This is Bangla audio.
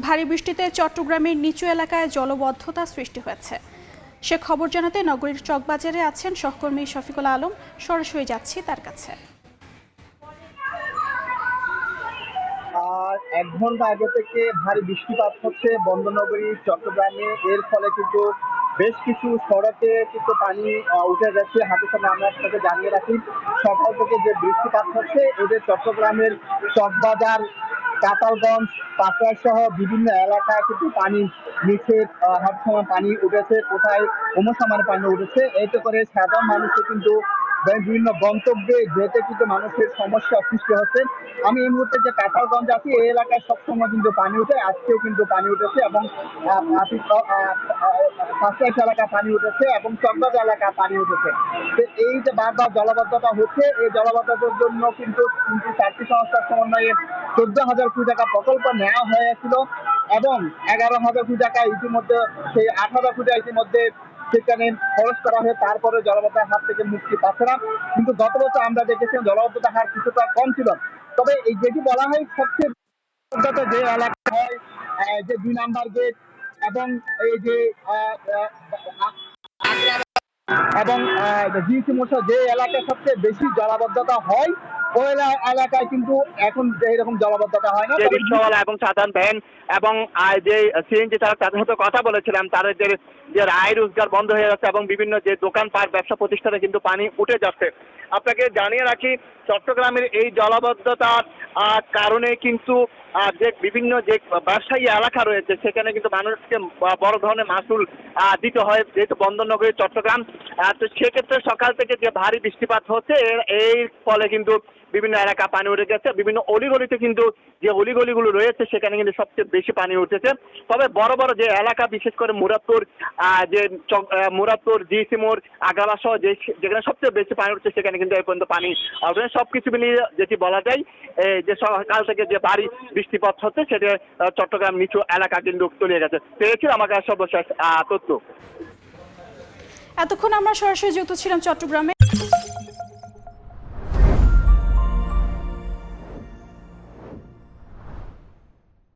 ভারী বৃষ্টিতে চট্টগ্রামের নিচু এলাকায় জলবদ্ধতা সৃষ্টি হয়েছে। সে খবর জানাতে নগরীর চকবাজারে আছেন সহকর্মী শফিকুল আলম। সরাসরি যাচ্ছি তার কাছে। আর 1 ঘন্টা আগে থেকে ভারী বৃষ্টিপাত হচ্ছে বন্দরনগরী চট্টগ্রামে। এর ফলে কিন্তু বেশ কিছু সড়কে কিন্তু পানি উঠে গেছে। হাতের সামনে আমরা আপনাকে জানিয়ে রাখি, সকাল থেকে যে বৃষ্টিপাত হচ্ছে এদের চট্টগ্রামের চকবাজার, কাতালগঞ্জ, পাকড়া সহ বিভিন্ন এলাকায় কিন্তু পানি নিচে হাতের সময় পানি উঠেছে, কোথায় সমসাময়িক পানি উঠেছে। এতে করে সাধারণ মানুষকে কিন্তু বিভিন্ন গন্তব্যে যেতে কিন্তু মানুষের সমস্যা সৃষ্টি হচ্ছে। আমি এই মুহূর্তে যে কাঁঠালগঞ্জ আছি, এই এলাকায় সবসময় কিন্তু পানি উঠে, আজকেও কিন্তু পানি উঠেছে এবং পাঁচটাইশ এলাকায় পানি উঠেছে এবং চকবাজার এলাকায় পানি উঠেছে। তো এই যে বারবার জলাবদ্ধতা হচ্ছে, এই জলাবদ্ধতার জন্য কিন্তু 4টি সংস্থার সমন্বয়ে 14,000 কোটি টাকা প্রকল্প নেওয়া হয়েছিল এবং 11,000 কোটি টাকা ইতিমধ্যে, সেই 8,000 কোটি ইতিমধ্যে সেখানে খরচ করা হয়। তারপরে জলাবদ্ধতার হাত থেকে মুক্তি পাচ্ছে না। কিন্তু গত বছর আমরা দেখেছি জলাবদ্ধতার হার কিছুটা কম ছিল। তবে এই যেটি বলা হয় সবচেয়ে যে এলাকা হয়, যে 2 নাম্বার গেট এবং এই যে এবং জিসি মোড়, যে এলাকায় সবচেয়ে বেশি জলাবদ্ধতা হয় ওই এলাকায় কিন্তু এখন এরকম জলাবদ্ধতা হয় না। রিক্সাওয়ালা এবং সাধারণ ভ্যান এবং যে সিএনজি চালক, তাদের সাথে কথা বলেছিলাম, তাদের যে আয় রোজগার বন্ধ হয়ে যাচ্ছে এবং বিভিন্ন যে দোকানপাট, ব্যবসা প্রতিষ্ঠানে কিন্তু পানি উঠে যাচ্ছে। আপনাকে জানিয়ে রাখি, চট্টগ্রামের এই জলাবদ্ধতার কারণে কিন্তু যে বিভিন্ন যে ব্যবসায়ী এলাকা রয়েছে সেখানে কিন্তু মানুষকে বড় ধরনের মাসুল দিতে হয়, যেহেতু বন্দরনগরী চট্টগ্রাম। তো সেক্ষেত্রে সকাল থেকে যে ভারী বৃষ্টিপাত হচ্ছে এর ফলে কিন্তু বিভিন্ন এলাকা পানি উঠে গেছে। বিভিন্ন অলিগলিতে কিন্তু যে অলিগলিগুলো রয়েছে সেখানে কিন্তু সবচেয়ে বেশি পানি উঠেছে। তবে বড় বড় যে এলাকা, বিশেষ করে মুরাদপুর, যে মুরাদপুর, জিসি মোড়, আগ্রাবাদ সহ যেখানে সবচেয়ে বেশি পানি উঠছে সেখানে কিন্তু এই পর্যন্ত পানি সবকিছু মিলিয়ে যেটি বলা যায়, যে সকাল থেকে যে ভারী বৃষ্টিপাত হচ্ছে সেটা চট্টগ্রাম নিচু এলাকা কিন্তু তলিয়ে গেছে। পেয়েছি আমার কাছে সর্বশেষ তথ্য। এতক্ষণ আমরা সরাসরি যুক্ত ছিলাম চট্টগ্রামে।